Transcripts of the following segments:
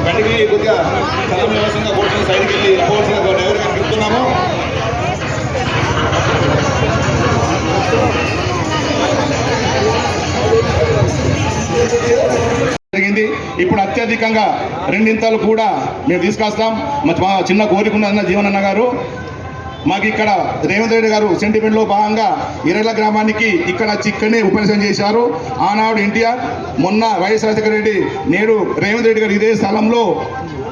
బండికి కొద్దిగా స్థలం వ్యవస్థగా కూర్చొని సైడ్కి వెళ్ళి పోవాల్సిన ఎవరికి చెప్తున్నాము. జరిగింది. ఇప్పుడు అత్యధికంగా రెండింతలు కూడా మేము తీసుకొస్తాం. మా చిన్న కోరిక ఉన్నదన్న జీవనన్న గారు, మాకు ఇక్కడ రేవంత్ రెడ్డి గారు సెంటిమెంట్లో భాగంగా ఇరల గ్రామానికి ఇక్కడ చిక్కనే ఉపన్యాసం చేశారు. ఆనాడు ఎన్టీఆర్, మొన్న వైఎస్ రాజశేఖర రెడ్డి, నేడు రేవంత్ రెడ్డి గారు ఇదే స్థలంలో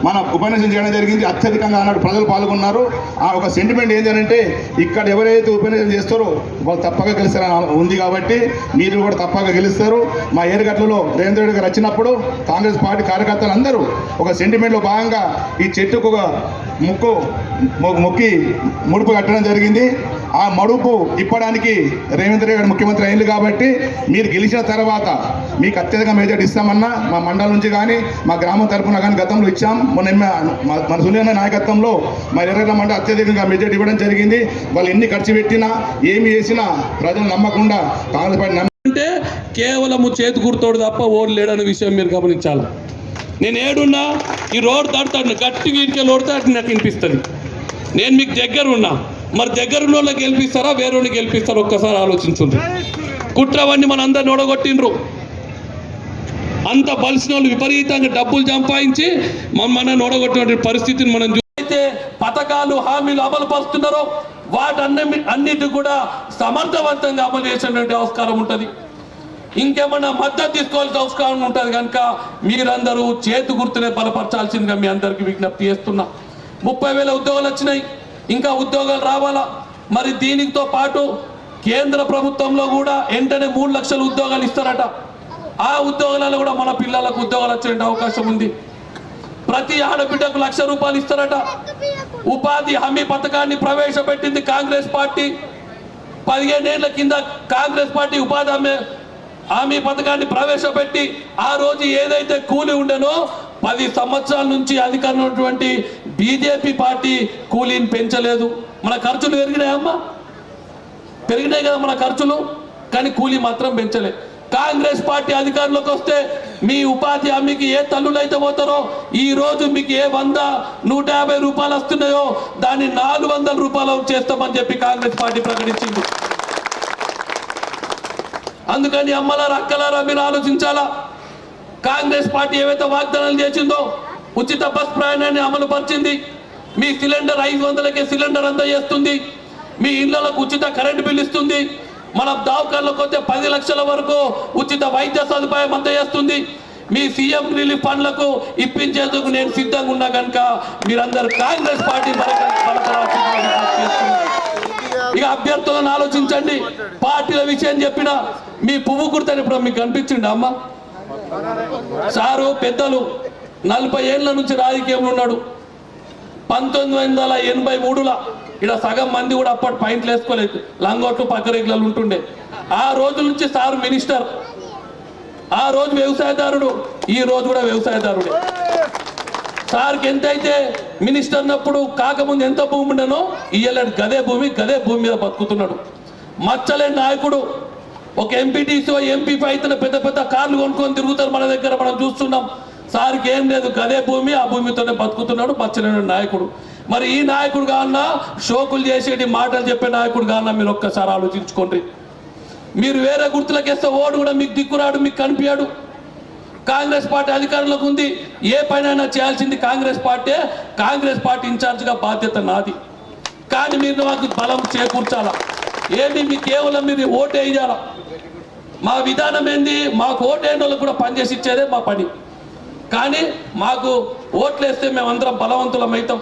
మన ఉపన్యాసం చేయడం జరిగింది. అత్యధికంగా ఆనాడు ప్రజలు పాల్గొన్నారు. ఆ ఒక సెంటిమెంట్ ఏంటంటే ఇక్కడ ఎవరైతే ఉపన్యాసం చేస్తారో వాళ్ళు తప్పక గెలుస్తారని ఉంది. కాబట్టి మీరు కూడా తప్పక గెలుస్తారు. మా ఏరుగట్లలో రేవంత్ రెడ్డి గారు వచ్చినప్పుడు కాంగ్రెస్ పార్టీ కార్యకర్తలు అందరూ ఒక సెంటిమెంట్లో భాగంగా ఈ చెట్టుకు ఒక మొక్కి ముడుపు కట్టడం జరిగింది. ఆ మడుపు ఇప్పడానికి రేవంత్ రెడ్డి గారు ముఖ్యమంత్రి అయింది. కాబట్టి మీరు గెలిచిన తర్వాత మీకు అత్యధిక మెజార్టీ ఇస్తామన్నా మా మండలం నుంచి కానీ మా గ్రామం తరఫున కానీ గతంలో ఇచ్చాం. మన సునీల నాయకత్వంలో మా ఎర్రగడ్డ మండలం అత్యధికంగా మెజార్టీ ఇవ్వడం జరిగింది. వాళ్ళు ఎన్ని ఖర్చు పెట్టినా ఏమి చేసినా ప్రజలు నమ్మకుండా కాంగ్రెస్ పార్టీ అంటే కేవలము చేతి గుర్తోడు తప్ప ఓటు లేడనే విషయం మీరు గమనించాలి. నేను ఏడున్నా ఈ రోడ్డు దాటుతాను గట్టిగా ఇంటికి లోడుతాడు నాకు వినిపిస్తుంది. నేను మీకు దగ్గర ఉన్నా, మరి దగ్గర ఉన్న వాళ్ళకి గెలిపిస్తారా వేరే వాళ్ళకి గెలిపిస్తారా ఒక్కసారి ఆలోచించుండ్రు. కుట్రవన్నీ మనందరిని ఓడగొట్టిండ్రు. అంత బలిసిన వాళ్ళు విపరీతంగా డబ్బులు సంపాదించి మనల్ని ఓడగొట్టిన పరిస్థితిని మనం అయితే పథకాలు హామీలు అమలు పరుస్తున్నారో వాటన్నిటి కూడా సమర్థవంతంగా అమలు చేసేటువంటి ఆస్కారం ఉంటుంది. ఇంకేమన్నా మద్దతు తీసుకోవాల్సిన అవసరం ఉంటుంది. కనుక మీరందరూ చేతి గుర్తునే బలపరచాల్సిందిగా మీ అందరికీ విజ్ఞప్తి చేస్తున్నా. 30,000 ఉద్యోగాలు వచ్చినాయి, ఇంకా ఉద్యోగాలు రావాలా. మరి దీనితో పాటు కేంద్ర ప్రభుత్వంలో కూడా వెంటనే 3 లక్షల ఉద్యోగాలు ఇస్తారట. ఆ ఉద్యోగాలలో కూడా మన పిల్లలకు ఉద్యోగాలు వచ్చే అవకాశం ఉంది. ప్రతి ఆడబిడ్డకు ₹1,00,000 ఇస్తారట. ఉపాధి హామీ పథకాన్ని ప్రవేశపెట్టింది కాంగ్రెస్ పార్టీ. 15 ఏళ్ల కింద కాంగ్రెస్ పార్టీ ఉపాధి హామీ పథకాన్ని ప్రవేశపెట్టి ఆ రోజు ఏదైతే కూలి ఉండేనో 10 సంవత్సరాల నుంచి అధికారంలో ఉన్నటువంటి బీజేపీ పార్టీ కూలీని పెంచలేదు. మన ఖర్చులు పెరిగినాయమ్మా, పెరిగినాయి కదా మన ఖర్చులు, కానీ కూలీ మాత్రం పెంచలేదు. కాంగ్రెస్ పార్టీ అధికారంలోకి వస్తే మీ ఉపాధి హామీకి ఏ తల్లులు అయితే పోతారో ఈ రోజు మీకు ఏ 100, ₹150 వస్తున్నాయో దాన్ని ₹400 చేస్తామని చెప్పి కాంగ్రెస్ పార్టీ ప్రకటించింది. అందుకని అమ్మలారా అక్కలారా మీరు ఆలోచించాలా. కాంగ్రెస్ పార్టీ ఏవైతే వాగ్దానాలు చేసిందో ఉచిత బస్ ప్రయాణాన్ని అమలు పరిచింది. మీ సిలిండర్ 500కే సిలిండర్ అందజేస్తుంది. మీ ఇళ్లకు ఉచిత కరెంటు బిల్లు ఇస్తుంది. మన దవాఖానలకు వస్తే 10 లక్షల వరకు ఉచిత వైద్య సదుపాయం అందజేస్తుంది. మీ సీఎం రిలీఫ్ ఫండ్లకు ఇప్పించేందుకు నేను సిద్ధంగా ఉన్నా. కనుక మీరందరూ కాంగ్రెస్ పార్టీ ఇక అభ్యర్థులను ఆలోచించండి. పార్టీల విషయం చెప్పిన మీ పువ్వు గుర్తని ఇప్పుడు మీకు కనిపించింది అమ్మ. సారు పెద్దలు 40 ఏళ్ల నుంచి రాజకీయంలో ఉన్నాడు. 1983లో ఇక్కడ సగం మంది కూడా అప్పటి పాయింట్లు వేసుకోలేదు, లంగోట్లు పక్కరేగ్లలు ఉంటుండే. ఆ రోజు నుంచి సారు మినిస్టర్, ఆ రోజు వ్యవసాయదారుడు, ఈ రోజు కూడా వ్యవసాయదారుడే. సార్కి ఎంతైతే మినిస్టర్ అన్నప్పుడు కాకముందు ఎంత భూమి ఉండనో ఇయ్యలేడు గదే భూమి మీద బతుకుతున్నాడు. మచ్చలేని నాయకుడు. ఒక ఎంపీటీసీ ఎంపీ అయితే పెద్ద పెద్ద కార్లు కొనుక్కొని తిరుగుతారు మన దగ్గర, మనం చూస్తున్నాం. సార్కి ఏం లేదు, గదే భూమి, ఆ భూమితోనే బతుకుతున్నాడు. మచ్చలేని నాయకుడు. మరి ఈ నాయకుడు కావాలన్నా షోకులు చేసేటి మాటలు చెప్పే నాయకుడు కావాలన్నా మీరు ఒక్కసారి ఆలోచించుకోండి. మీరు వేరే గుర్తులకేస్తే ఓడు కూడా మీకు దిక్కురాడు, మీకు కనిపించాడు. కాంగ్రెస్ పార్టీ అధికారంలోకి ఉంది. ఏ పైన చేయాల్సింది కాంగ్రెస్ పార్టీ. కాంగ్రెస్ పార్టీ ఇన్ఛార్జ్గా బాధ్యత నాది. కానీ మీరు మాకు బలం చేకూర్చాలా. ఏంటి మీకు కేవలం మీరు ఓటు వేయాలా. మా విధానం ఏంది, మాకు ఓటు వేయడం వాళ్ళకు కూడా పనిచేసి ఇచ్చేదే మా పని. కానీ మాకు ఓట్లు వేస్తే మేమందరం బలవంతులం అవుతాం.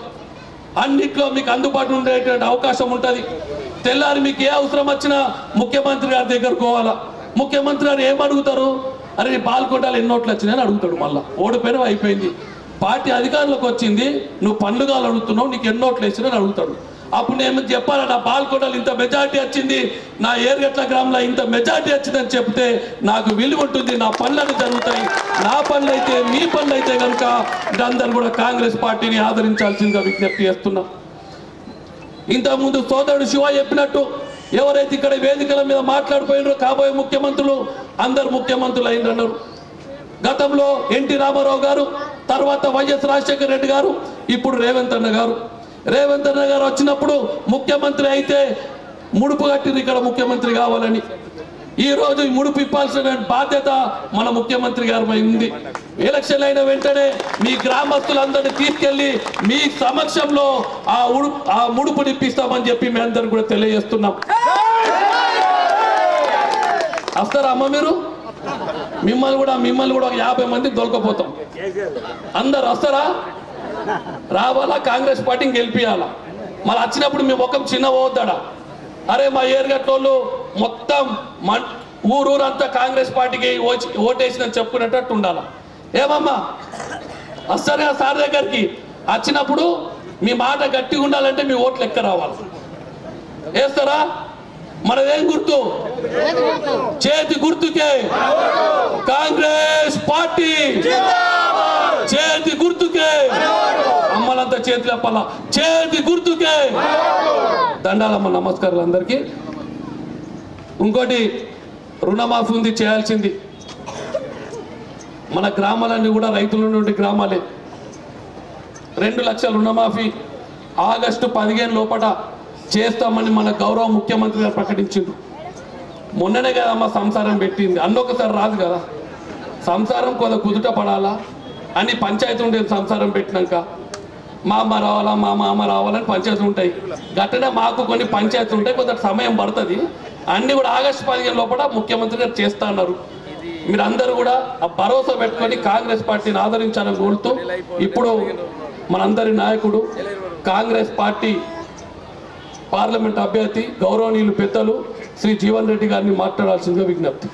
అన్నిట్లో మీకు అందుబాటులో ఉండేటువంటి అవకాశం ఉంటుంది. తెల్లారి మీకు ఏ అవసరం వచ్చినా ముఖ్యమంత్రి గారి దగ్గరకు పోవాలా. ముఖ్యమంత్రి గారు ఏమడుగుతారు, అరే నీ పాల్గొంటాలు ఎన్నోట్లు వచ్చినాయని అడుగుతాడు. మళ్ళీ ఓడిపోయినా అయిపోయింది. పార్టీ అధికారంలోకి వచ్చింది, నువ్వు పండుగలు అడుగుతున్నావు, నీకు ఎన్నోట్లు వేసినా అడుగుతాడు. అప్పుడు నేను చెప్పాలి, నా పాల్గొంటాలు ఇంత మెజార్టీ వచ్చింది, నా ఏరుగట్ల గ్రామంలో ఇంత మెజార్టీ వచ్చిందని చెప్తే నాకు విలువ ఉంటుంది, నా పనులు జరుగుతాయి. నా పనులు అయితే మీ పనులు అయితే కనుక అందరూ కూడా కాంగ్రెస్ పార్టీని ఆదరించాల్సిందిగా విజ్ఞప్తి చేస్తున్నా. ఇంతకుముందు సోదరుడు శివ చెప్పినట్టు ఎవరైతే ఇక్కడ వేదికల మీద మాట్లాడిపోయినారో కాబోయే ముఖ్యమంత్రులు అందరు ముఖ్యమంత్రులు అయిందన్నారు. గతంలో ఎన్టీ రామారావు గారు, తర్వాత వైఎస్ రాజశేఖర రెడ్డి గారు, ఇప్పుడు రేవంత్ అన్న గారు. రేవంత్ అన్న గారు వచ్చినప్పుడు ముఖ్యమంత్రి అయితే ముడుపు కట్టిరు ఇక్కడ ముఖ్యమంత్రి కావాలని. ఈ రోజు ఈ ముడుపు ఇప్పాల్సిన బాధ్యత మన ముఖ్యమంత్రి గారి పై ఉంది. ఎలక్షన్ అయిన వెంటనే మీ గ్రామస్తులందరినీ తీసుకెళ్లి మీ సమక్షంలో ఆ ముడుపుని ఇప్పిస్తామని చెప్పి మీ అందరికీ కూడా తెలియజేస్తున్నాం. వస్తారా అమ్మ మీరు? మిమ్మల్ని కూడా 50 మంది దొరకపోతాం. అందరు వస్తారా? రావాలా? కాంగ్రెస్ పార్టీని గెలిపియాలా? మళ్ళీ వచ్చినప్పుడు మీ ముఖం చిన్న పోవద్దాడా? అరే మా ఏర్గట్టోళ్ళు మొత్తం ఊరూరంతా కాంగ్రెస్ పార్టీకి ఓటేసిందని చెప్పుకునేటట్టు ఉండాలా? ఏమమ్మా వస్తారా సార్ దగ్గరికి? వచ్చినప్పుడు మీ మాట గట్టిగా ఉండాలంటే మీ ఓట్లు ఎక్క రావాలి. వేస్తారా? మనదేం గుర్తు? చేతి గుర్తుకే కాంగ్రెస్ పార్టీ, చేతి గుర్తుకే. అమ్మలంతా చేతులు అప్పాల, చేతి గుర్తుకే. దండాలమ్మ, నమస్కారాలు అందరికీ. ఇంకోటి, రుణమాఫీ ఉంది, చేయాల్సింది. మన గ్రామాలన్నీ కూడా రైతుల నుండి గ్రామాలే. 2 లక్షల రుణమాఫీ ఆగస్టు 15 లోపల చేస్తామని మన గౌరవ ముఖ్యమంత్రి గారు ప్రకటించిండు. మొన్ననే కదా మా సంసారం పెట్టింది, అన్నొకసారి రాదు కదా. సంసారం కొంత కుదుట పడాలా అని పంచాయతీ ఉండేది. సంసారం పెట్టినాక మా అమ్మ రావాలా, మా మామ రావాలని పంచాయతీ ఉంటాయి. గట్టనే మాకు కొన్ని పంచాయతీలు ఉంటాయి, కొంత సమయం పడుతుంది. అన్నీ కూడా ఆగస్టు 15 లోపల ముఖ్యమంత్రి గారు చేస్తా అన్నారు. మీరు అందరూ కూడా ఆ భరోసా పెట్టుకొని కాంగ్రెస్ పార్టీని ఆదరించాలని కోరుతూ, ఇప్పుడు మనందరి నాయకుడు కాంగ్రెస్ పార్టీ పార్లమెంట్ అభ్యర్థి గౌరవనీయులు పెద్దలు శ్రీ జీవన్ రెడ్డి గారిని మాట్లాడాల్సిందిగా విజ్ఞప్తి.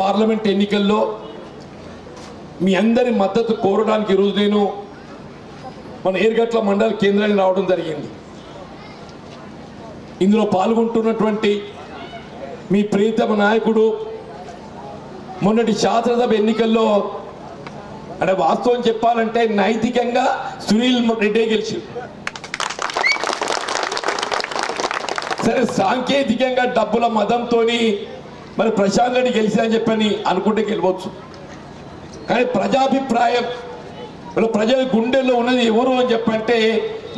పార్లమెంట్ ఎన్నికల్లో మీ అందరి మద్దతు కోరడానికి ఈరోజు నేను మన ఏర్గట్ల మండల కేంద్రానికి రావడం జరిగింది. ఇందులో పాల్గొంటున్నటువంటి మీ ప్రియతమ నాయకుడు మొన్నటి శాసనసభ ఎన్నికల్లో అంటే వాస్తవం చెప్పాలంటే నైతికంగా సునీల్ రెడ్డి గెలిచింది. సరే, సాంకేతికంగా డబ్బుల మదంతో మరి ప్రశాంత్ రెడ్డి గెలిచారని చెప్పని అనుకుంటే గెలవచ్చు. కానీ ప్రజాభిప్రాయం ప్రజల గుండెల్లో ఉన్నది ఎవరు అని చెప్పంటే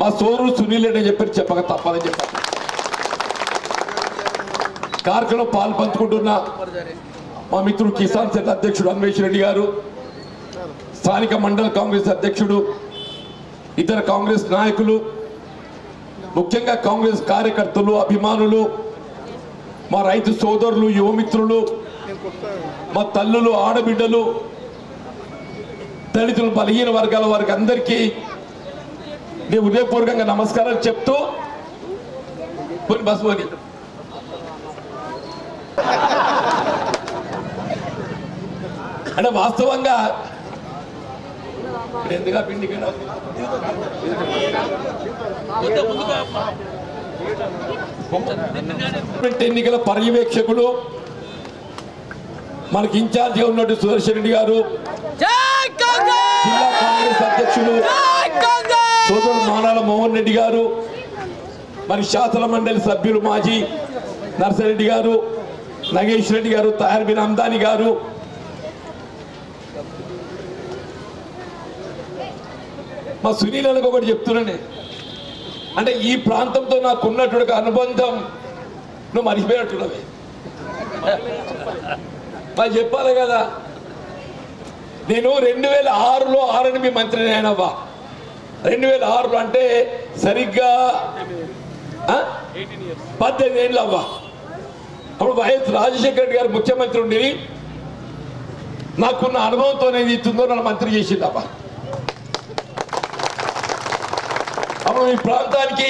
మా సోదరుడు సునీల్ రెడ్డి అని చెప్పక తప్పదని చెప్పారు. కార్యక్రమంలో పాలు పంచుకుంటున్న మా మిత్రుడు కిసాన్ సెల్ అధ్యక్షుడు అన్వేష్ రెడ్డి గారు, స్థానిక మండల కాంగ్రెస్ అధ్యక్షుడు, ఇతర కాంగ్రెస్ నాయకులు, ముఖ్యంగా కాంగ్రెస్ కార్యకర్తలు, అభిమానులు, మా రైతు సోదరులు, యువమిత్రులు, మా తల్లులు, ఆడబిడ్డలు, దళితులు, బలహీన వర్గాల వారికి అందరికీ నేను హృదయపూర్వకంగా నమస్కారాలు చెప్తూ బస్మోని అంటే వాస్తవంగా ఎందుగా పిండి ఎన్నికల పర్యవేక్షకుడు మనకి ఇన్ఛార్జిగా ఉన్నట్టు సుదర్శన్ రెడ్డి గారు, జిల్లా కాంగ్రెస్ అధ్యక్షుడు సోదరుడు మానాల మోహన్ రెడ్డి గారు, మరి శాసన మండలి సభ్యులు మాజీ నర్సిరెడ్డి గారు, నగేష్ రెడ్డి గారు, తయార్బిన్ అమ్దాని గారు, మా సునీలకు ఒకటి చెప్తున్నానే, అంటే ఈ ప్రాంతంతో నాకు ఉన్నటువంటి అనుబంధం నువ్వు మర్చిపోయినట్టున్నవే మరి చెప్పాలి కదా. నేను 2006లో ఆర్ఎన్బి మంత్రిని అయినవ్వా. 2006లో అంటే సరిగ్గా 18 ఏళ్ళు అవ్వా. అప్పుడు వైఎస్ రాజశేఖర రెడ్డి గారు ముఖ్యమంత్రి ఉండి నాకున్న అనుభవంతో ఏది ఇస్తుందో నన్ను మంత్రి చేసింది అవ్వ. అప్పుడు ఈ ప్రాంతానికి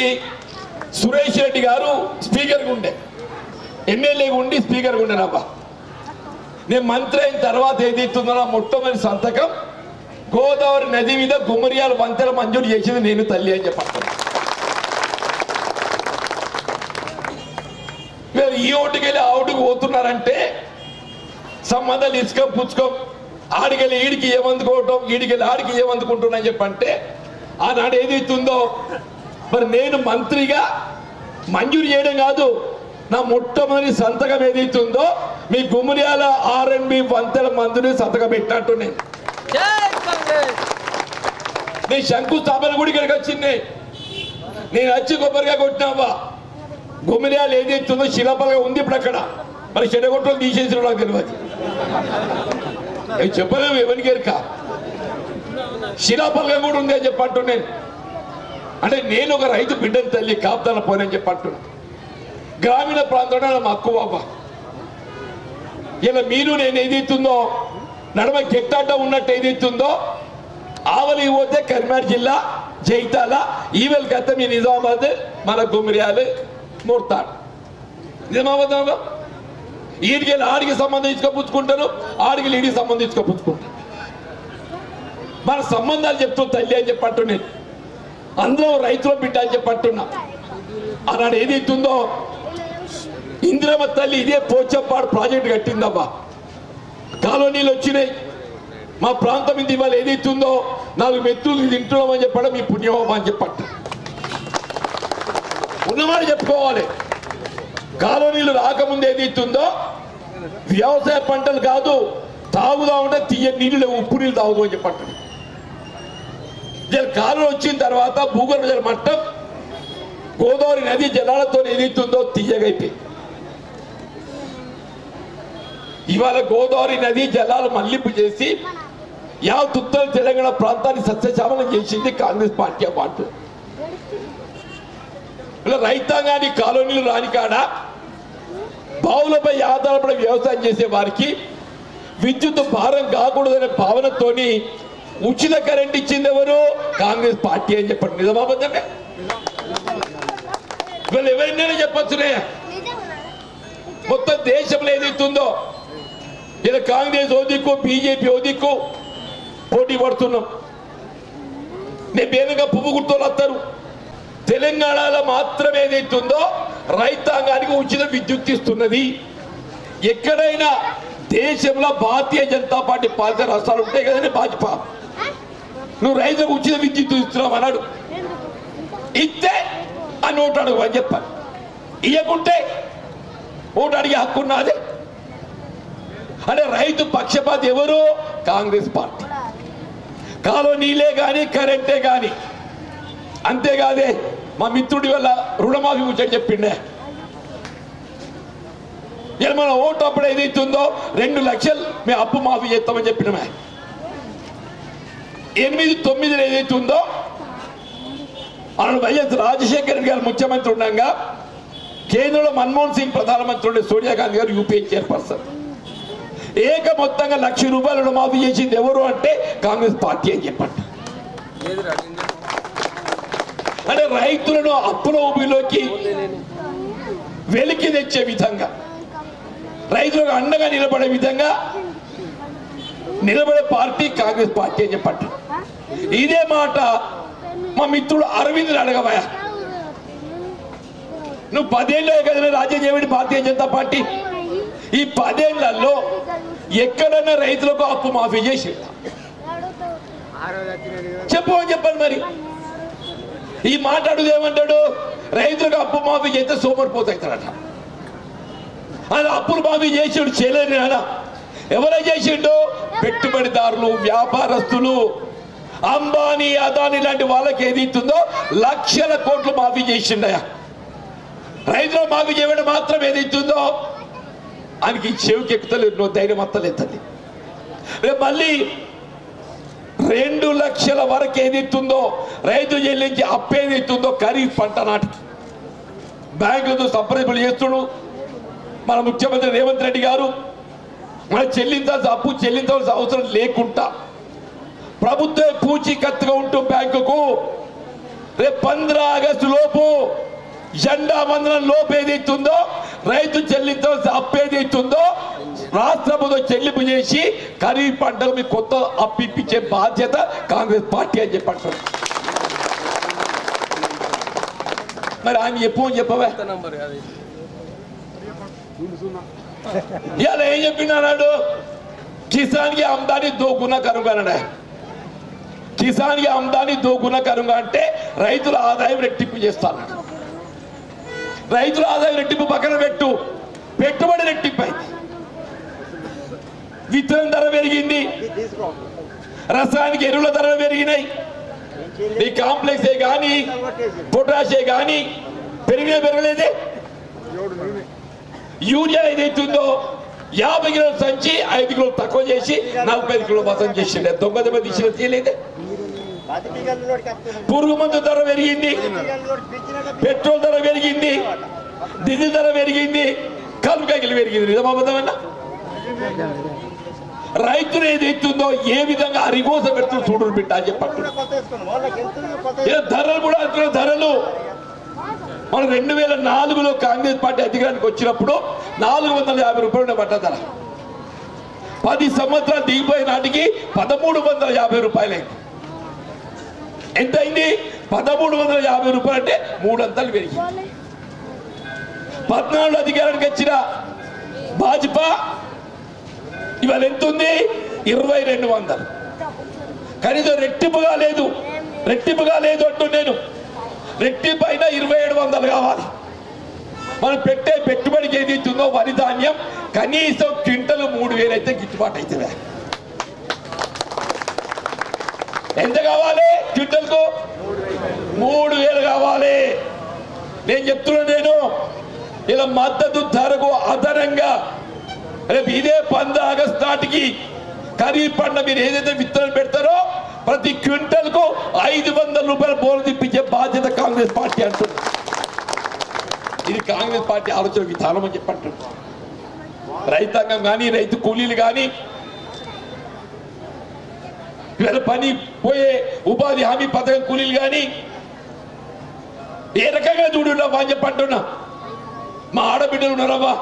సురేష్ రెడ్డి గారు స్పీకర్గా ఉండే, ఎమ్మెల్యేగా ఉండి స్పీకర్గా ఉండేనవ్వ. నేను మంత్రి అయిన తర్వాత ఏది ఇస్తుందో నా మొట్టమొదటి సంతకం గోదావరి నది మీద గుమ్మరియాల వంతెన మంజూరు చేసింది నేను తల్లి అని చెప్పాను. ఈ ఓటుకెళ్ళి ఆ ఓటుకు పోతున్నారంటే సంబంధాలు ఇసుకం పుచ్చుకం, ఆడికెళ్ళి ఈడికి ఏమందుకోవటం, ఈడికెళ్ళి ఆడికి ఏమందుకుంటున్నా అని చెప్పంటే ఆనాడు ఏదైతుందో మరి నేను మంత్రిగా మంజూరు చేయడం కాదు, నా మొట్టమొదటి సంతకం ఏదైతుందో మీ గుమ్మడియాల R&B వంతెల మందుని సంతకం పెట్టినట్టు నేను శంకుస్థాపన కూడా ఇక్కడికి వచ్చింది. నేను వచ్చి కొబ్బరిగా కొట్టినావా గుమ్మడియాలు ఏదైతుందో శిలాపలగా ఉంది ఇప్పుడు అక్కడ. మరి చెడగొట్టలు తీసేసిన నాకు తెలియదు, చెప్పలేము ఎవరికి ఎరుక. శిలాపలగా కూడా ఉంది అని చెప్పంటు నేను. అంటే నేను ఒక రైతు బిడ్డని తల్లి కాపుతాన పోనని చెప్పంటున్నా. గ్రామీణ ప్రాంతంలో నా మక్కువ బాబా. ఇలా మీరు నేను ఏదైతుందో నడమ కెట్టాట ఉన్నట్టు ఏదైతుందో ఆవలి పోతే కరీంనగర్ జిల్లా జైతాల ఈవెల్ కత్త మీ నిజామాబాద్ మన గుమ్మిరియాలు మూర్తాడు నిజామాబాద్. ఈడికి ఆడికి సంబంధించుకోపుచ్చుకుంటారు, ఆడికి ఈడికి సంబంధించుకోపుచ్చుకుంటారు. మన సంబంధాలు చెప్తూ తల్లి అని చెప్పట్టు నేను. అందరూ రైతుల బిడ్డ అని చెప్పట్టున్నా. ఆనాడు ఏదైతుందో ఇందిరమ్మ తల్లి ఇదే పోచంపాడు ప్రాజెక్టు కట్టిందమ్మా. కాలనీలు వచ్చినాయి. మా ప్రాంతం ఇది ఇవాళ ఏదైతుందో 4 మెత్తులు తింటున్నామని చెప్పడం మీ పుణ్యమా అని చెప్పట్ట. ఉన్నమాట చెప్పుకోవాలి. కాలనీలు రాకముందు ఏదైతుందో వ్యవసాయ పంటలు కాదు తాగుదా ఉంటే తీయ నీళ్ళు ఉప్పు నీళ్ళు తాగుదు అని చెప్పట్టు. కాలం వచ్చిన తర్వాత భూగర్భ జల మట్టం గోదావరి నది జలాలతో ఏదైతుందో తీయగైపోయి ఇవాళ గోదావరి నది జలాలు మళ్లింపు చేసి యావత్ ఉత్తర తెలంగాణ ప్రాంతాన్ని సస్యశ్యామలం చేసింది కాంగ్రెస్ పార్టీ. పాటు ఇలా రైతాంగాన్ని కాలనీలు రాని కాడ బావులపై ఆధారపడి వ్యవసాయం చేసే వారికి విద్యుత్ భారం కాకూడదనే భావనతోని ఉచిత కరెంట్ ఇచ్చింది ఎవరు? కాంగ్రెస్ పార్టీ అని చెప్పండి. నిజమాబద్ధమే. వీళ్ళు ఎవరినైనా చెప్పచ్చునే. మొత్తం దేశంలో ఏదైతుందో ఇలా కాంగ్రెస్ ఓదిక్కు బీజేపీ ఓదిక్కు పోటీ పడుతున్నాం. నేను బేదగా పువ్వు గుర్తులు వస్తారు. తెలంగాణలో మాత్రమే ఏదైతుందో రైతాంగానికి ఉచిత విద్యుత్ ఇస్తున్నది. ఎక్కడైనా దేశంలో భారతీయ జనతా పార్టీ పాలిత రాష్ట్రాలు ఉంటాయి కదండి. భాజపా నువ్వు రైతులకు ఉచిత విద్యుత్ ఇస్తున్నావు అన్నాడు. ఇస్తే ఆ నోటు అడుగు అని చెప్పాను. ఇవ్వకుంటే ఓటు అడిగే హక్కు ఉన్నది. అంటే రైతు పక్షపాతి ఎవరు? కాంగ్రెస్ పార్టీ. కాలనీలే కానీ కరెంటే కానీ. అంతేకాదే మా మిత్రుడి వల్ల రుణమాఫీ ముచ్చని చెప్పిండే. ఇలా మన ఓటు అప్పుడు ఏదైతుందో 2 లక్షలు మేము అప్పు మాఫీ చేస్తామని చెప్పినమే. 8-9 ఏదైతుందో అప్పుడు వైఎస్ రాజశేఖర రెడ్డి గారు ముఖ్యమంత్రి ఉండగా కేంద్రంలో మన్మోహన్ సింగ్ ప్రధానమంత్రి ఉండే సోనియా గాంధీ గారు యూపీఏ చైర్పర్సన్. ఏక మొత్తంగా ₹1,00,000 రుణమాఫీ చేసింది ఎవరు అంటే కాంగ్రెస్ పార్టీ అని చెప్పండి. అంటే రైతులను అప్పుల ఊబిలోకి వెలికి తెచ్చే విధంగా, రైతులకు అండగా నిలబడే విధంగా నిలబడే పార్టీ కాంగ్రెస్ పార్టీ అని చెప్పండి. ఇదే మాట మా మిత్రుడు అరవింద్ అడగవా. నువ్వు 10 ఏళ్ళే కదా రాజ్యం చేయబడి భారతీయ జనతా పార్టీ. ఈ 10 ఏళ్లలో ఎక్కడైనా రైతులకు అప్పు మాఫీ చేసి చెప్పు అని చెప్పండి. మరి ఈ మాట అడుగు ఏమంటాడు? రైతులకు అప్పు మాఫీ చేస్తే సోమరిపోతాయితాడట. ఆయన అప్పులు మాఫీ చేసాడు చేయలేని ఆయన. ఎవరై చేసిండు? పెట్టుబడిదారులు, వ్యాపారస్తులు, అంబానీ, అదానీ లాంటి వాళ్ళకి ఏది ఇస్తుందో లక్షల కోట్లు మాఫీ చేసిండయా. రైతులు మాఫీ చేయడం మాత్రం ఏది ఇస్తుందో ఆయనకి చెవికి ఎక్కుతలేదు, నువ్వు ధైర్యం అత్తలేదండి. రేపు మళ్ళీ 2 లక్షల వరకు ఏది ఇస్తుందో రైతు చెల్లించి అప్పేది ఇస్తుందో ఖరీఫ్ పంట నాటికి బ్యాంకులతో సంప్రదింపులు చేస్తుడు మన ముఖ్యమంత్రి రేవంత్ రెడ్డి గారు. మన చెల్లించాల్సిన అప్పు చెల్లించాల్సిన అవసరం లేకుండా ప్రభుత్వ పూచీకత్తుగా ఉంటూ బ్యాంకుకు రేపు 15 ఆగస్టు లోపు జెండా వందనం లోపు ఏదైతుందో రైతు చెల్లించాల్సిన అప్పు ఏదైతుందో రాష్ట్ర ప్రభుత్వం చెల్లింపు చేసి ఖరీఫ్ పంటలు మీకు కొత్త అప్పు ఇప్పించే బాధ్యత కాంగ్రెస్ పార్టీ అని చెప్పండి. మరి ఆయన చెప్పు అని చెప్పవే. ఇవాళ ఏం చెప్పినాడు? కిసాన్ కి ఆమ్దానీ 2 గునా కరుంగా. కిసాన్ కి ఆమ్దానీ 2 గునా కరుంగా అంటే రైతుల ఆదాయం రెట్టింపు చేస్తాను. రైతుల ఆదాయం రెట్టింపు పక్కన పెట్టు, పెట్టుబడి రెట్టింపు అయింది. విత్తనం ధర పెరిగింది, రసాయనిక ఎరువుల ధరలు పెరిగినాయి. ఈ కాంప్లెక్సే కానీ పొటాషే కానీ పెరగలేదే. యూరియా ఏదైతుందో 50 కిలోల సంచి 5 కిలోలు తక్కువ చేసి 45 కిలోలు మతం చేసిండే. దొంగ దెబ్బ తీసిన తీయలేదే. పురుగు మందు ధర పెరిగింది, పెట్రోల్ ధర పెరిగింది, డీజిల్ ధర పెరిగింది, కలుపుకాయలు పెరిగింది. నిజమవుతామన్నా? రైతులు ఏదైతుందో ఏ విధంగా అరిగోస పెడుతూ చూడు బిడ్డ అని చెప్పట్టు. ధరలు కూడా అంటున్న ధరలు మనం 2004లో కాంగ్రెస్ పార్టీ అధికారానికి వచ్చినప్పుడు 450 రూపాయలు పడ్డ ధర 10 సంవత్సరాలు దిగిపోయే నాటికి 1350 రూపాయలైంది. ఎంత అయింది? 1350 రూపాయలు అంటే 3 అంతలు పెరిగింది. 14 అధికారానికి వచ్చిన భాజపా ఇవాళ ఎంత ఉంది? 2200. కనీసం రెట్టింపుగా లేదు అంటూ నేను. రెట్టింపు అయినా 2700 కావాలి. మనం పెట్టే పెట్టుబడికి ఏది ఇస్తుందో వరి ధాన్యం కనీసం క్వింటలు 3000 అయితే గిట్టుబాటు అవుతుంది. ఎంత కావాలి? క్వింటల్కు 3000 కావాలి. నేను చెప్తున్నా, ఇలా మద్దతు ధరకు అదనంగా రేపు ఇదే 15 ఆగస్టు నాటికి ఖరీఫ్ పంట మీరు ఏదైతే విత్తనం పెడతారో ప్రతి క్వింటల్ కు 500 రూపాయల బోనస్ ఇప్పించే బాధ్యత కాంగ్రెస్ పార్టీ అంటుంది. ఇది కాంగ్రెస్ పార్టీ ఆలోచన విధానం అని చెప్పంటుంది. రైతాంగం కానీ రైతు కూలీలు కానీ ఇవాళ పని పోయే ఉపాధి హామీ పథకం కూలీలు కానీ ఏ రకంగా చూడున్నావా అని చెప్పంటున్నా. మా ఆడబిడ్డలు ఉన్నారవ్వా,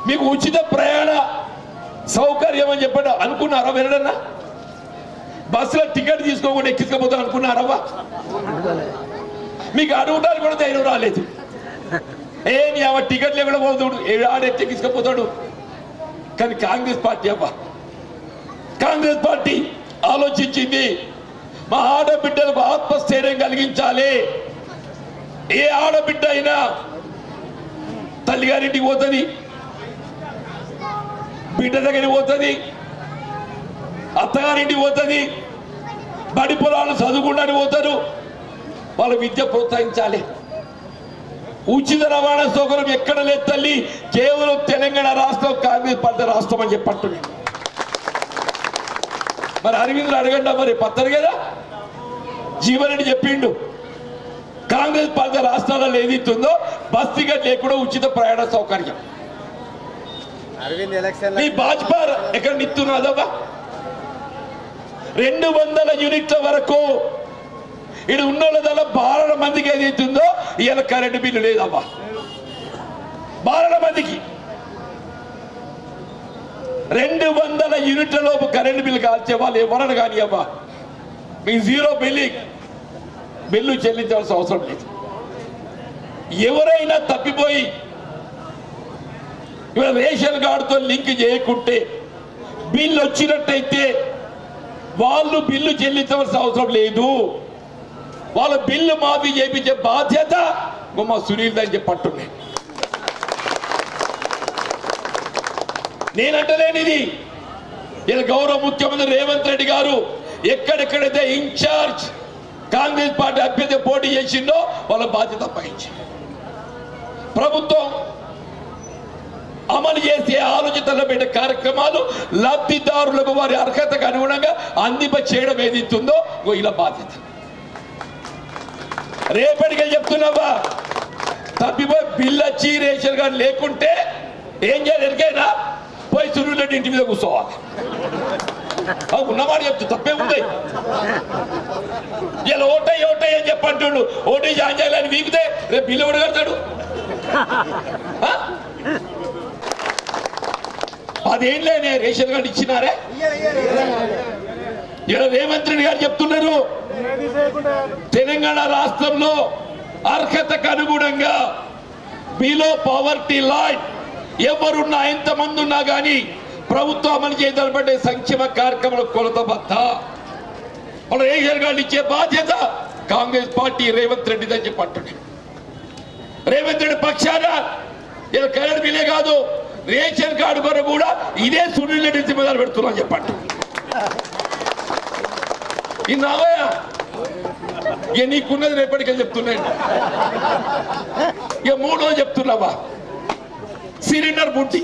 మీకు ఉచిత ప్రయాణ సౌకర్యం అని చెప్పండి అనుకున్నారా? వెళ్ళడన్నా బస్సులో టికెట్ తీసుకోకుండా ఎక్కించకపోతాను అనుకున్నారవ్వా? మీకు అడగడానికి కూడా ధైర్యం రాలేదు. నీ అవ టికెట్ లేకుండా పోతాడు, ఆడెత్తి ఎక్కించకపోతాడు. కానీ కాంగ్రెస్ పార్టీ కాంగ్రెస్ పార్టీ ఆలోచించింది, మా ఆడబిడ్డలకు ఆత్మస్థైర్యం కలిగించాలి. ఏ ఆడబిడ్డ అయినా తల్లిగారింటికి పోతుంది, బిడ్డ దగ్గరికి పోతుంది, అత్తగారింటికి పోతుంది, బడి పొలాలు చదువుకుంటానికి పోతారు. వాళ్ళ విద్య ప్రోత్సహించాలి. ఉచిత రవాణా సౌకర్యం ఎక్కడ లేదు తల్లి, కేవలం తెలంగాణ రాష్ట్రం కాంగ్రెస్ పార్టీ రాష్ట్రం అని చెప్పండి. మరి అరవింద్లు అడగండి, మరి పత్తరు కదా జీవన్ రెడ్డి చెప్పిండు, కాంగ్రెస్ పార్టీ రాష్ట్రాలలో ఏదైతుందో బస్ టికెట్ లేకుండా ఉచిత ప్రయాణ సౌకర్యం. మీ భాజపా ఎక్కడ నిత్తున్నదబ్బా? 200 యూనిట్ల వరకు ఇక్కడ ఉన్నోళ్ళ ధర 12 మందికి ఏదైతుందో ఇవాళ కరెంటు బిల్లు లేదబ్బా. 12 మందికి 200 యూనిట్ల లోపు కరెంటు బిల్లు కాల్చే వాళ్ళు ఎవరని కానీ అబ్బా మీ జీరో బిల్లు చెల్లించాల్సిన అవసరం లేదు. ఎవరైనా తప్పిపోయి ఇవాళ రేషన్ కార్డుతో లింక్ చేయకుంటే బిల్లు వచ్చినట్టయితే వాళ్ళు బిల్లు చెల్లించవలసిన అవసరం లేదు. వాళ్ళ బిల్లు మాఫీ చేయించే బాధ్యత మా సునీల్ అని చెప్పంటున్నాయి. నేనంటలేనిది, ఇలా గౌరవ ముఖ్యమంత్రి రేవంత్ రెడ్డి గారు ఎక్కడెక్కడైతే ఇన్ఛార్జ్ కాంగ్రెస్ పార్టీ అభ్యర్థి పోటీ చేసిందో వాళ్ళ బాధ్యత అప్పగించింది. ప్రభుత్వం అమలు చేసే ఆలోచనలో పెట్టే కార్యక్రమాలు లబ్ధిదారులకు వారి అర్హతకు అనుగుణంగా అందింప చేయడం ఏదిస్తుందో ఇలా బాధ్యత. రేపటికి చెప్తున్నావా, తప్పిపోయి బిల్లు వచ్చి రేషన్ కార్డు లేకుంటే ఏం చేయాలి? ఎరికైనా పోయి సునీల్ ఇంటి మీద కూర్చోవాలి. ఉన్నమాట చెప్తూ తప్పే ఉంది. ఇలా ఓటయ్యి అని చెప్పంటుండు, ఓటే జాయిన్ చేయాలని వీకితే రేపు బిల్లు ఎవడు కడతాడు? 10 ఏళ్ళనే రేషన్ కార్డు ఇచ్చినారే. ఇలా రేవంత్ రెడ్డి గారు చెప్తున్నారు, తెలంగాణ రాష్ట్రంలో అర్హతకు అనుగుణంగా బిలో పవర్టీ లైన్ ఎవరున్నా ఎంతమంది ఉన్నా కానీ ప్రభుత్వం అమలు చేయబడే సంక్షేమ కార్యక్రమాల కొలతబద్ద రేషన్ కార్డు ఇచ్చే బాధ్యత కాంగ్రెస్ పార్టీ రేవంత్ రెడ్డిదని చెప్పంటున్నాడు. రేవంత్ రెడ్డి పక్షాన ఇలా కరెంట్ బిల్లే కాదు రేషన్ కార్డు కొరకు కూడా ఇదే సునీల్ రెడ్డి జిమ్మదారు పెడుతున్నాం చెప్పండి. ఈ నావయ్య ఇక నీకున్నది రేపటికెళ్ళి చెప్తున్నాను. ఇక మూడో చెప్తున్నావా సిలిండర్ బుడ్డి.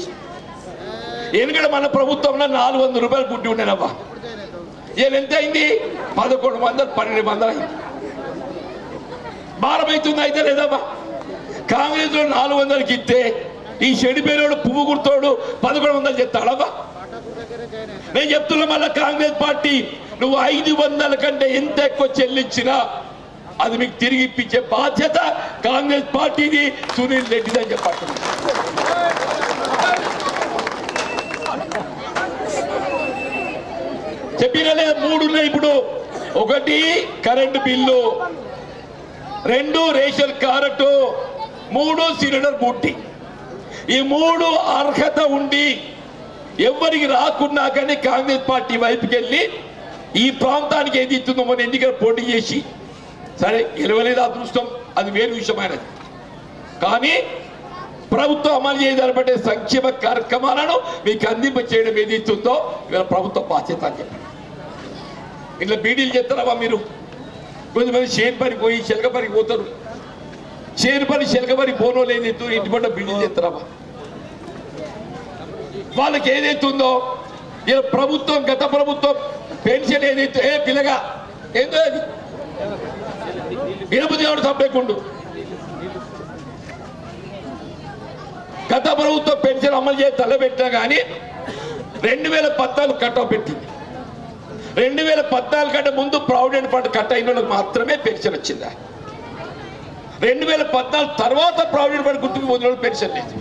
ఎందుకంటే మన ప్రభుత్వంలో 400 రూపాయలు బుడ్డి ఉండేనవ్వా. ఏం ఎంత అయింది? 1100 1200 అయింది. భారం అవుతుంది అయితే లేదమ్మా. కాంగ్రెస్ లో 400కి ఇస్తే ఈ చెడిపోయినోడు పువ్వు గుర్తోడు 1100 చెప్తాడవ్వా. నేను చెప్తున్నా మళ్ళా కాంగ్రెస్ పార్టీ నువ్వు 500 కంటే ఎంత ఎక్కువ చెల్లించినా అది మీకు తిరిగి ఇప్పించే బాధ్యత కాంగ్రెస్ పార్టీది, సునీల్ రెడ్డిది అని చెప్పండి. చెప్పినా లేదా? 3 ఉన్నాయి ఇప్పుడు. 1 current bill, 2 ration card, 3 cylinder బుట్టి. ఈ 3 అర్హత ఉండి ఎవరికి రాకున్నా కానీ కాంగ్రెస్ పార్టీ వైపుకి వెళ్ళి ఈ ప్రాంతానికి ఏది ఇస్తుందో మన ఎన్నికలు పోటీ చేసి సరే గెలవలేదు అదృష్టం, అది వేరు విషయమైనది. కానీ ప్రభుత్వం అమలు చేయదలపడే సంక్షేమ కార్యక్రమాలను మీకు అందింప చేయడం ఏది ఇస్తుందో ఇవాళ ప్రభుత్వ బాధ్యత అని చెప్పండి. ఇట్లా బీడీలు చేస్తారమ్మా మీరు. కొంతమంది చేను పని పోయి శెలక పనికి పోతారు. చేను పని శెలక పని పోనోళ్ళు ఏదైతే ఇంటి పడ్డ బీడీలు చేస్తారమ్మా. వాళ్ళకి ఏదైతుందో ఇలా ప్రభుత్వం గత ప్రభుత్వం పెన్షన్ ఏదైతే పిల్లగా ఏందో అది ఇనుపు దేవుడు తప్పకుండా గత ప్రభుత్వం పెన్షన్ అమలు చేసి తలబెట్టినా కానీ 2014 కట్ ఆఫ్ పెట్టింది. 2014 కంటే ముందు ప్రావిడెంట్ ఫండ్ కట్ అయిన వాళ్ళకి మాత్రమే పెన్షన్ వచ్చిందా. 2014 తర్వాత ప్రావిడెంట్ ఫండ్ గుర్తుకు పోయిన పెన్షన్ లేదు.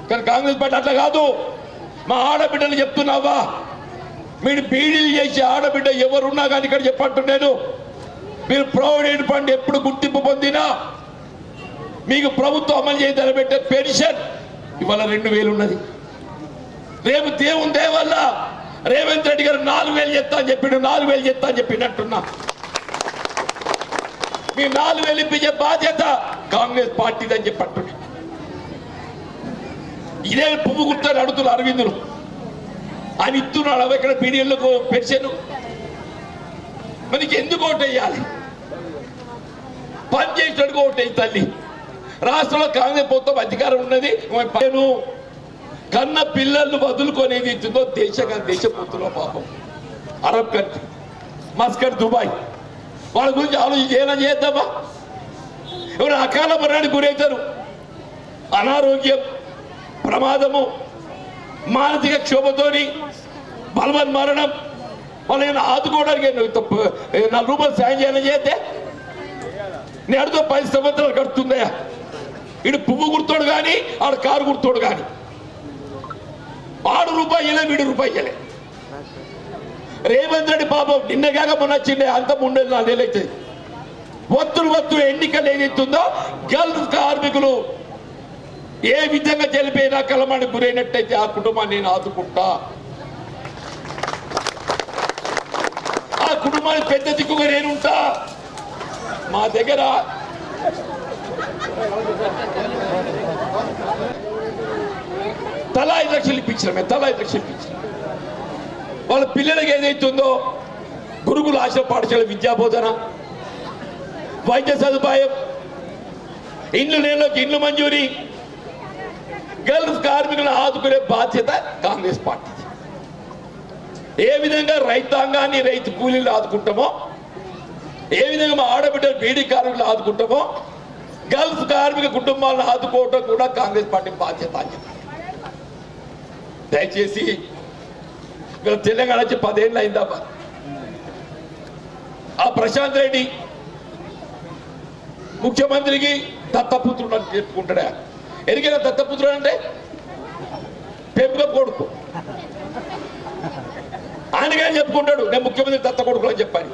కానీ కాంగ్రెస్ పార్టీ అట్లా కాదు. మా ఆడబిడ్డలు చెప్తున్నావా, మీరు బీడీలు చేసి ఆడబిడ్డ ఎవరున్నా కానీ ఇక్కడ చెప్పంటున్నాను, మీరు ప్రావిడెంట్ ఫండ్ ఎప్పుడు గుర్తింపు పొందినా మీకు ప్రభుత్వం అమలు చేసి నిలబెట్టే పెన్షన్ ఇవాళ 2000 ఉన్నది. రేపు దేవుని దయ వల్ల రేవంత్ రెడ్డి గారు 4000 చెప్తా అని చెప్పిండు, 4000 చెప్తా అని చెప్పినట్టున్నా. మీ 4000 ఇప్పించే బాధ్యత కాంగ్రెస్ పార్టీదని చెప్పంటున్నా. ఇదే పువ్వు గుర్తని అడుగుతున్నారు అరవిందులు అని ఇస్తున్నాడు ఇక్కడ పీడిఎల్లకు పెన్షన్. మనకి ఎందుకు ఓటు వేయాలి? పని చేసినట్టుగా ఓటు వేయి తల్లి. రాష్ట్రంలో కాంగ్రెస్ ప్రభుత్వం అధికారం ఉన్నది. నేను కన్న పిల్లలను వదులుకొనేది ఇస్తుందో దేశపోతుందో పాపం అరబ్ కంట్రీ మస్కట్ దుబాయ్ వాళ్ళ గురించి ఆలోచించి ఏమైనా చేద్దామా? ఎవరు అకాల మరణానికి గురవుతారు, అనారోగ్యం, ప్రమాదము, మానసిక క్షోభతోని బలవన్ మరణం. వాళ్ళని ఆదుకోవడానికి 4 రూపాయలు సాయం చేయాలని చేస్తే నేను అడుగుతో 10 సంవత్సరాలు గడుతుందయా. ఇడు పువ్వు గుర్తోడు కానీ ఆడు కారు గుర్తోడు కానీ ఆడు రూపాయలే వీడు రూపాయలే. రేవంత్ రెడ్డి పాపం నిన్నగాక మొన్న వచ్చిండే అంత ఉండేది 4 నెలలు అవుతుంది. ఒత్తులు ఎన్నికలు ఏదైతుందో గల్ఫ్ కార్మికులు ఏ విధంగా తెలిపైనా కలమానికి గురైనట్టయితే ఆ కుటుంబాన్ని నేను ఆదుకుంటా. ఆ కుటుంబానికి పెద్ద దిక్కుగా నేనుంటా. మా దగ్గర తలా 5 లక్షలు ఇప్పించినామే, తలా 5 లక్షలు ఇప్పించిన వాళ్ళ పిల్లలకి ఏదైతుందో గురుకుల ఆశ్రమ పాఠశాల విద్యా బోధన, వైద్య సదుపాయం, ఇండ్లు నేలోకి ఇండ్లు మంజూరీ, గల్ఫ్ కార్మికులను ఆదుకునే బాధ్యత కాంగ్రెస్ పార్టీ. ఏ విధంగా రైతాంగాన్ని రైతు కూలీలు ఆదుకుంటామో, ఏ విధంగా మా ఆడబిడ్డలు బీడీ కార్మికులు ఆదుకుంటామో గల్ఫ్ కార్మిక కుటుంబాలను ఆదుకోవటం కూడా కాంగ్రెస్ పార్టీ బాధ్యత అని చెప్పారు. దయచేసి తెలంగాణ వచ్చి 10 ఏళ్ళు అయిందా? ఆ ప్రశాంత్ రెడ్డి ముఖ్యమంత్రికి దత్తపుత్రుడు అని చెప్పుకుంటాడా? ఎరికైనా దత్తపుత్రుడు అంటే పెంపుక కొడుకు. ఆయనగా చెప్పుకుంటాడు నేను ముఖ్యమంత్రి దత్త కొడుకు అని చెప్పాను.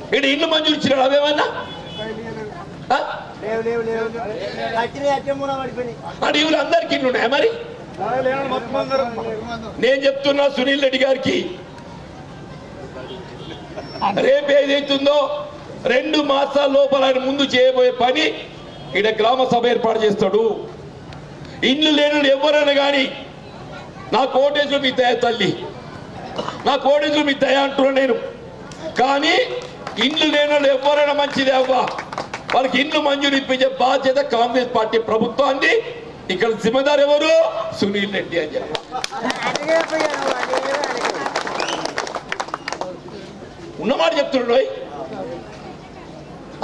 ఇక్కడ ఇల్లు మంజూరు ఇచ్చినాడు అవేమన్నా అడివులు అందరికి ఇల్లు ఉన్నాయా? మరి నేను చెప్తున్నా సునీల్ రెడ్డి గారికి రేపు ఏదైతుందో 2 మాసాల లోపల ఆయన ముందు చేయబోయే పని ఇక్కడ గ్రామ సభ ఏర్పాటు చేస్తాడు. ఇల్లు లేని ఎవరైనా కానీ నా కోటేశ్వరు మీ దయ తల్లి, నా కోటేశ్వరు మీ దయ అంటున్నాను నేను. కానీ ఇల్లు లేని ఎవరైనా మంచిదే అవ్వా, వాళ్ళకి ఇల్లు మంజూరు ఇప్పించే బాధ్యత కాంగ్రెస్ పార్టీ ప్రభుత్వాన్ని. ఇక్కడ జిమ్మదారు ఎవరు? సునీల్ రెడ్డి అని చెప్పి ఉన్నమాట చెప్తున్నాడు.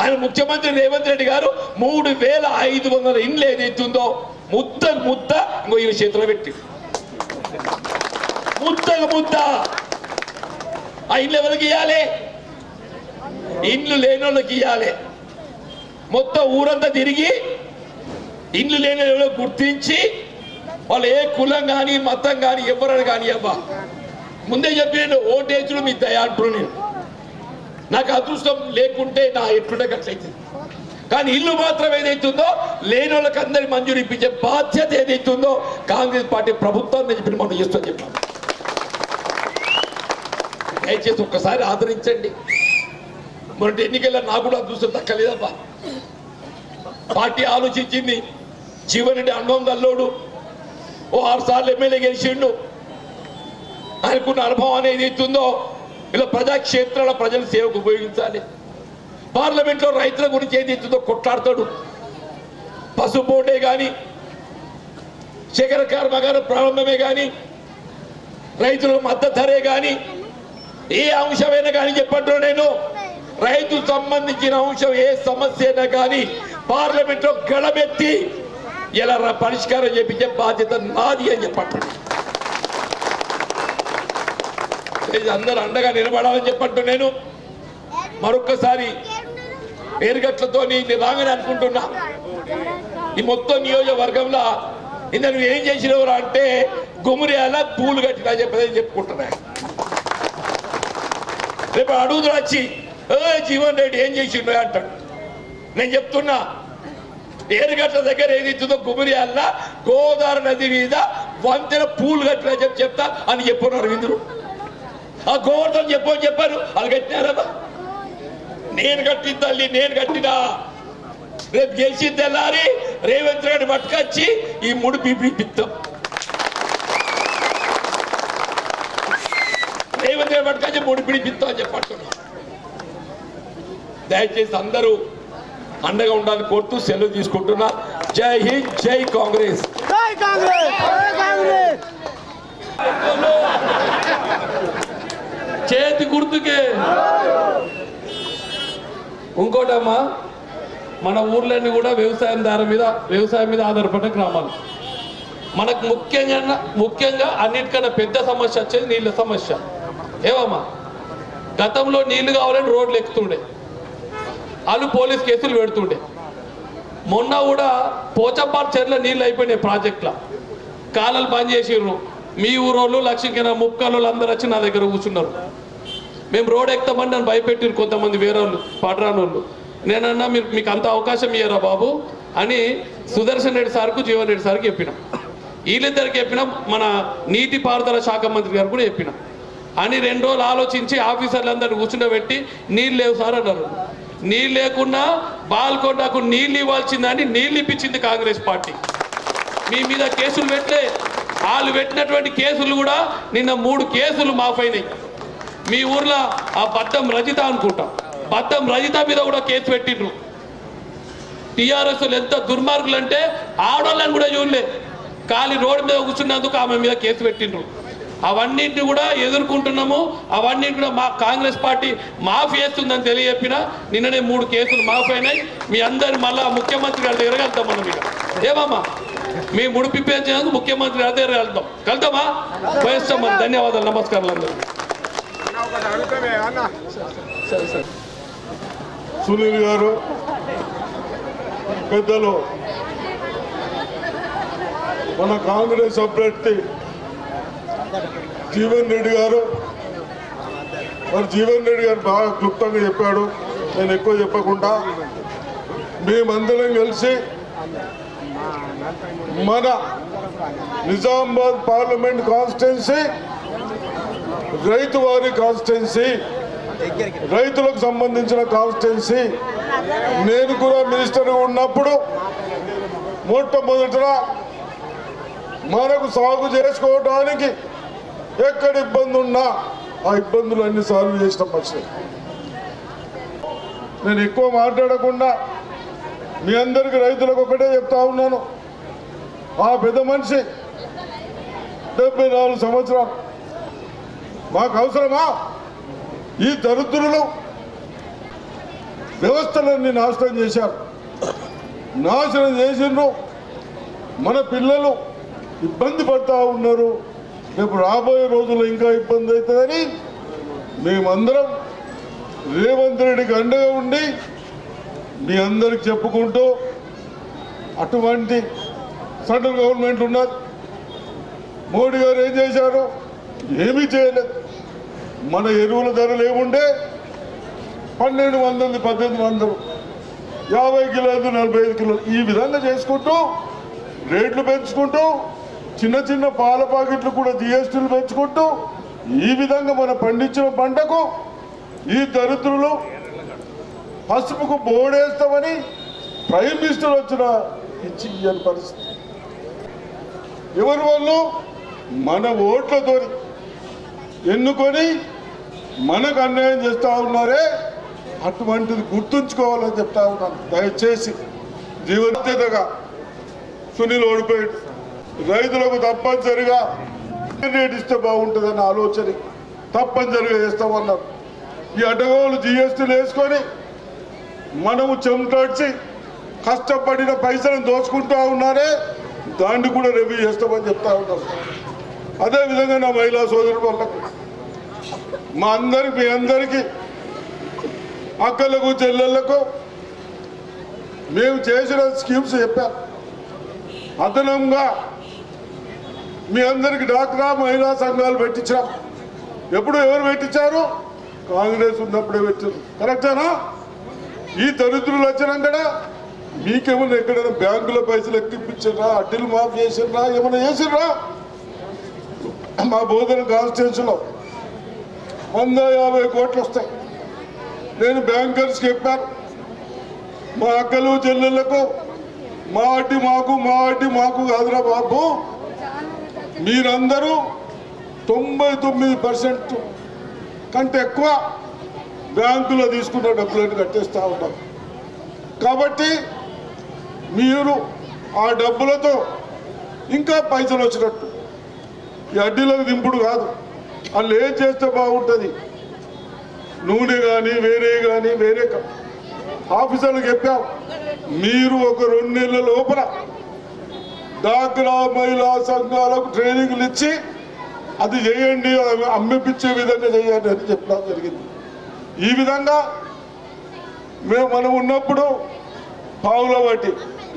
ఆయన ముఖ్యమంత్రి రేవంత్ రెడ్డి గారు 3500 ఇండ్లు ఏదైతుందో ముద్ద ఇంకో ఈయన చేతిలో పెట్టి ముద్ద ఆ ఇండ్లు ఎవరికి ఇవ్వాలి? ఇండ్లు లేని వాళ్ళకి ఇవ్వాలి. మొత్తం ఊరంతా తిరిగి ఇండ్లు లేని వాళ్ళని గుర్తించి వాళ్ళు ఏ కులం కానీ మతం కానీ ఎవరైనా కానీ అబ్బా ముందే చెప్పి నేను ఓటేసులు మీ దయ అంటున్నాను. నేను నాకు అదృష్టం లేకుంటే నా ఎట్లుంటే అట్లయితుంది. కానీ ఇల్లు మాత్రం ఏదైతుందో లేని వాళ్ళకి అందరి మంజూరు ఇప్పించే బాధ్యత ఏదైతుందో కాంగ్రెస్ పార్టీ ప్రభుత్వాన్ని చెప్పి మనం చేస్తామని చెప్పాను. దయచేసి ఒక్కసారి ఆదరించండి. మొన్నటి ఎన్నికల్లో నాకు కూడా అదృష్టం దక్కలేదబ్బా. పార్టీ ఆలోచించింది. జీవన్ రెడ్డి అనుభవం గల్లోడు, 6 సార్లు ఎమ్మెల్యే గెలిచిండు. ఆయనకున్న అనుభవం అనేది ఏదైతుందో ఇలా ప్రజాక్షేత్రాల ప్రజల సేవకు ఉపయోగించాలి. పార్లమెంట్లో రైతుల గురించి ఏదైతుందో కొట్లాడతాడు. పసుపు బోర్డే కానీ, శేఖర కర్మాగారం ప్రారంభమే కానీ, రైతులకు మద్దతు ధరే కానీ, ఏ అంశమైనా కానీ చెప్పంటున్నా నేను. రైతుకు సంబంధించిన అంశం ఏ సమస్య అయినా కానీ పార్లమెంట్లో గళమెత్తి ఇలా పరిష్కారం చేపించే బాధ్యత నాది అని చెప్పంటున్నా. అందరూ అండగా నిలబడాలని చెప్పంటూ నేను మరొక్కసారి పేరుగట్లతో నేను రాగానే అనుకుంటున్నా. ఈ మొత్తం నియోజకవర్గంలో ఇంత నువ్వు ఏం చేసినవరా అంటే గుమ్మరియాల పూలు కట్టినా చెప్పేది చెప్పుకుంటున్నా. రేపు అడుగుతున్నా వచ్చి జీవన్ రెడ్డి ఏం చేసిండు అంటాడు. నేను చెప్తున్నా ఏరుగట్ల దగ్గర ఏదైతుందో గుమ్మరియాల గోదావరి నది మీద వంతెన పూలు కట్టినా చెప్తా అని చెప్పున్నారు ఇందులో. ఆ గోవర్ధన్ చెప్పారు వాళ్ళు కట్టినారా? నేను కట్టిన తల్లి, నేను కట్టినా. రేపు గెలిచిన తెల్లారి రేవంత్ రెడ్డి పట్టుకొచ్చి ఈ ముడి పిత్తాం. రేవంత్ రెడ్డి పట్టుకొచ్చి ముడి పిడిపిత్తాం అని చెప్పంటున్నా. దయచేసి అందరూ అండగా ఉండాలని కోరుతూ సెలవు తీసుకుంటున్నా. జై హింద్, జై కాంగ్రెస్. చేతి గుర్తుకే. ఇంకోటమ్మా, మన ఊర్లన్నీ కూడా వ్యవసాయం మీద ఆధారపడ్డ గ్రామాలు. మనకు ముఖ్యంగా అన్నిటికన్నా పెద్ద సమస్య వచ్చేది నీళ్ళ సమస్య. ఏవమ్మా, గతంలో నీళ్లు కావాలని రోడ్లు ఎక్కుతుండే, వాళ్ళు పోలీస్ కేసులు పెడుతుండే. మొన్న కూడా పోచంపాడు చెర్ల నీళ్ళు అయిపోయినాయి ప్రాజెక్టులో, కాలాలు బంద్ చేసిర్రు. మీ ఊరోళ్ళు లక్ష్మీకైనా ముప్కాలు అందరూ వచ్చి నా దగ్గర కూర్చున్నారు. మేము రోడ్ ఎక్కుతామని నన్ను భయపెట్టిరు కొంతమంది వేరే వాళ్ళు, పడరాని వాళ్ళు. నేనన్నా మీకు అంత అవకాశం ఇయ్యరా బాబు అని సుదర్శన్ రెడ్డి సార్కు, జీవన్ రెడ్డి సార్కి చెప్పినాం. వీళ్ళిద్దరికి చెప్పినాం, మన నీటిపారుదల శాఖ మంత్రి గారు కూడా చెప్పినాం. అని 2 రోజులు ఆలోచించి ఆఫీసర్లందరినీ కూర్చుండబెట్టి నీళ్ళు లేవు సార్ అన్నారు. నీళ్ళు లేకున్నా బాల్కొండకు నీళ్ళు ఇవ్వాల్సిందని నీళ్ళు ఇప్పించింది కాంగ్రెస్ పార్టీ. మీ మీద కేసులు పెట్టలే. వాళ్ళు పెట్టినటువంటి కేసులు కూడా నిన్న 3 కేసులు మాఫైనాయి. మీ ఊర్లో ఆ బద్దం రజిత అనుకుంటా, బద్దం రజిత మీద కూడా కేసు పెట్టిండ్రు. టీఆర్ఎస్ ఎంత దుర్మార్గులు అంటే ఆడవాళ్ళని కూడా చూడలే, ఖాళీ రోడ్డు మీద కూర్చున్నందుకు ఆమె మీద కేసు పెట్టిండ్రు. అవన్నింటినీ కూడా ఎదుర్కొంటున్నాము. అవన్నింటి కూడా మా కాంగ్రెస్ పార్టీ మాఫీ చేస్తుందని తెలియజెప్పిన. నిన్ననే 3 కేసులు మాఫీ అయినాయి. మీ అందరి మళ్ళా ముఖ్యమంత్రి గారి దగ్గర వెళ్తాం. మనం ఇక ఏమమ్మా మీ ముడిపిప్పేంచినందుకు ముఖ్యమంత్రి గారి దగ్గర వెళ్తామా? పోయిస్తాం. ధన్యవాదాలు, నమస్కారాలు అందరూ. సునీల్ గారు, పెద్దలు, మన కాంగ్రెస్ అభ్యర్థి జీవన్ రెడ్డి గారు, మరి జీవన్ రెడ్డి గారు బాగా క్లుప్తంగా చెప్పాడు. నేను ఎక్కువ చెప్పకుండా మేమందరం కలిసి మన నిజామాబాద్ పార్లమెంట్ కాన్స్టిట్యున్సీ రైతు వారి కాన్స్టిట్యున్సీ, రైతులకు సంబంధించిన కాన్స్టిట్యున్సీ, నేను కూడా మినిస్టర్గా ఉన్నప్పుడు మొట్టమొదట మనకు సాగు చేసుకోవడానికి ఎక్కడ ఇబ్బంది ఉన్నా ఆ ఇబ్బందులు అన్ని సాల్వ్ చేసిన మనిషి. నేను ఎక్కువ మాట్లాడకుండా మీ అందరికి రైతులకు ఒకటే చెప్తా ఉన్నాను, ఆ పెద్ద మనిషి 74 సంవత్సరాలు మాకు అవసరమా? ఈ దరిద్రులు వ్యవస్థలన్నీ నాశనం చేశారు, నాశనం చేసిండ్రు. మన పిల్లలు ఇబ్బంది పడతా ఉన్నారు. రేపు రాబోయే రోజుల్లో ఇంకా ఇబ్బంది అవుతుందని మేమందరం రేవంత్ రెడ్డికి అండగా ఉండి మీ అందరికి చెప్పుకుంటూ, అటువంటి సెంట్రల్ గవర్నమెంట్ ఉన్నది, మోడీ గారు ఏం చేశారు? ఏమీ చేయలేదు. మన ఎరువుల ధరలు ఏముండే 1200, 1800, 50 కిలోలు, 45 కిలోలు ఈ విధంగా చేసుకుంటూ రేట్లు పెంచుకుంటూ, చిన్న చిన్న పాల ప్యాకెట్లు కూడా జిఎస్టీలు పెంచుకుంటూ, ఈ విధంగా మనం పండించిన పంటకు ఈ దరిద్రులు పసుపుకు బోర్డేస్తామని ప్రైమ్ మినిస్టర్ వచ్చిన ఇచ్చి ఇయ్యని పరిస్థితి. ఎవరి వాళ్ళు? మన ఓట్లతో ఎన్నుకొని మనకు అన్యాయం చేస్తూ ఉన్నారే, అటువంటిది గుర్తుంచుకోవాలని చెప్తా ఉన్నాను. దయచేసి జీవనతగా సునీల్ ఓడిపోయాడు. రైతులకు తప్పనిసరిగా రేట్ ఇస్తే బాగుంటుందన్న ఆలోచన తప్పనిసరిగా చేస్తామన్నారు. ఈ అడ్డగోలు జిఎస్టీలు వేసుకొని మనము చెమటొచ్చి కష్టపడిన పైసలను దోచుకుంటూ ఉన్నారే, దాన్ని కూడా రివ్యూ చేస్తామని చెప్తా ఉన్నారు. అదేవిధంగా నా మహిళా సోదరుల వాళ్ళకు, మా అందరికి, మీ అందరికీ, అక్కలకు చెల్లెళ్లకు మేము చేసిన స్కీమ్స్ చెప్పాం. అదనంగా మీ అందరికి డాక్రా మహిళా సంఘాలు పెట్టించాం. ఎప్పుడు ఎవరు పెట్టించారు? కాంగ్రెస్ ఉన్నప్పుడే పెట్టారు. కరెక్టేనా? ఈ దరిద్రులు వచ్చినాక మీకేమన్నా ఎక్కడైనా బ్యాంకులో పైసలు ఎక్కిపించారా? అడ్డీలు మాఫ్ చేసిర్రా? ఏమైనా చేసిర్రా? మా బోధన కాన్స్టిట్యూన్సీలో 150 కోట్లు వస్తాయి. నేను బ్యాంకర్స్కి చెప్పాను, మా అక్కలు చెల్లెళ్లకు మా అడ్డి మాకు, మా అడ్డి మాకు కాదురా బాబు, మీరందరూ 99% కంటే ఎక్కువ బ్యాంకులో తీసుకున్న డబ్బులను కట్టేస్తూ ఉంటారు. కాబట్టి మీరు ఆ డబ్బులతో ఇంకా పైసలు వచ్చినట్టు ఈ అడ్డీలకు దింపుడు కాదు. వాళ్ళు ఏం చేస్తే బాగుంటుంది? నూనె కానీ వేరే ఆఫీసర్లకు చెప్పాం, మీరు ఒక 2 నెలల లోపల డాక్రా మహిళా సంఘాలకు ట్రైనింగ్లు ఇచ్చి అది చేయండి, అమ్మిపించే విధంగా చేయండి అని చెప్పడం జరిగింది. ఈ విధంగా మనం ఉన్నప్పుడు పావుల వడ్డీ,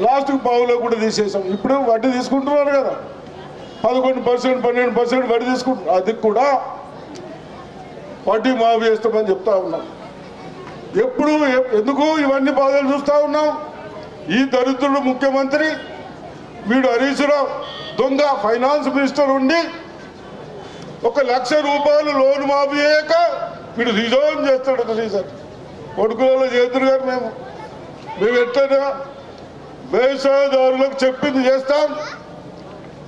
లాస్ట్కి పావులో కూడా తీసేసాం. ఇప్పుడు వడ్డీ తీసుకుంటున్నారు కదా, 11%, 12% వడ్డీ తీసుకుంటున్నారు. అది కూడా వడ్డీ మాఫీ చేస్తామని చెప్తా ఉన్నాం. ఎప్పుడు ఎందుకు ఇవన్నీ బాధలు చూస్తూ ఉన్నాం? ఈ దరిద్రుడు ముఖ్యమంత్రి, వీడు హరీష్ రావు దొంగ ఫైనాన్స్ మినిస్టర్ ఉండి 1 లక్ష రూపాయలు లోన్ మాఫీ అయ్యాక వీడు రిజర్వ్ చేస్తాడు. రీజన్ కొడుకులలో చేతులు గారు మేము ఎట్లయినా వ్యవసాయదారులకు చెప్పింది చేస్తాం,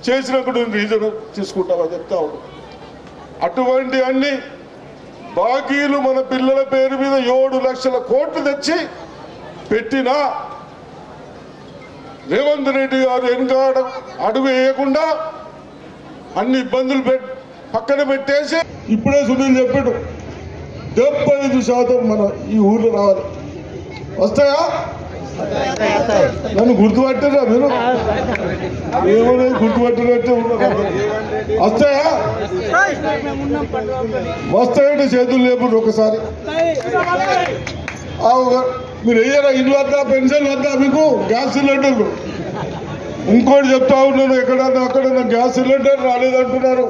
చేసినప్పుడు రీజన్ తీసుకుంటామని చెప్తా ఉన్నాం. అటువంటి అన్ని బాకీలు మన పిల్లల పేరు మీద 7 లక్షల కోట్లు తెచ్చి పెట్టినా రేవంత్ రెడ్డి గారు వెనుక అడుగు వేయకుండా అన్ని ఇబ్బందులు పక్కన పెట్టేసి, ఇప్పుడే సునీల్ చెప్పాడు 75% మన ఈ ఊర్లో రావాలి. వస్తాయా? నన్ను గుర్తుపట్టారా మీరు? ఏమైనా గుర్తుపట్టినట్టే ఉన్నారు. వస్తాయా? వస్తాయంటే చేతులు లేపు ఒకసారి. మీరు వెయ్యరా? ఇల్లు వద్దా, పెన్షన్ వద్దా మీకు? గ్యాస్ సిలిండర్లు. ఇంకోటి చెప్తా ఉన్నాను, ఎక్కడన్నా అక్కడన్నా గ్యాస్ సిలిండర్ రాలేదంటున్నారు.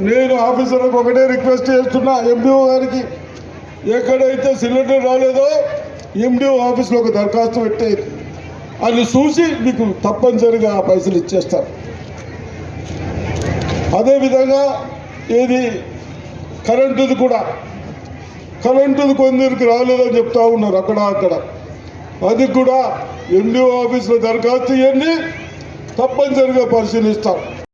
నేను ఆఫీసర్లకు ఒకటే రిక్వెస్ట్ చేస్తున్నా, ఎండిఓ గారికి, ఎక్కడైతే సిలిండర్ రాలేదో ఎండిఓ ఆఫీస్లో ఒక దరఖాస్తు పెట్టేది, అది చూసి మీకు తప్పనిసరిగా ఆ పైసలు ఇచ్చేస్తారు. అదేవిధంగా ఏది కరెంటుది కూడా, కరెంటుది కొందరికి రాలేదని చెప్తా ఉన్నారు అక్కడ. అది కూడా ఎండిఓ ఆఫీసులో దరఖాస్తు ఇవన్నీ తప్పనిసరిగా పరిశీలిస్తాం.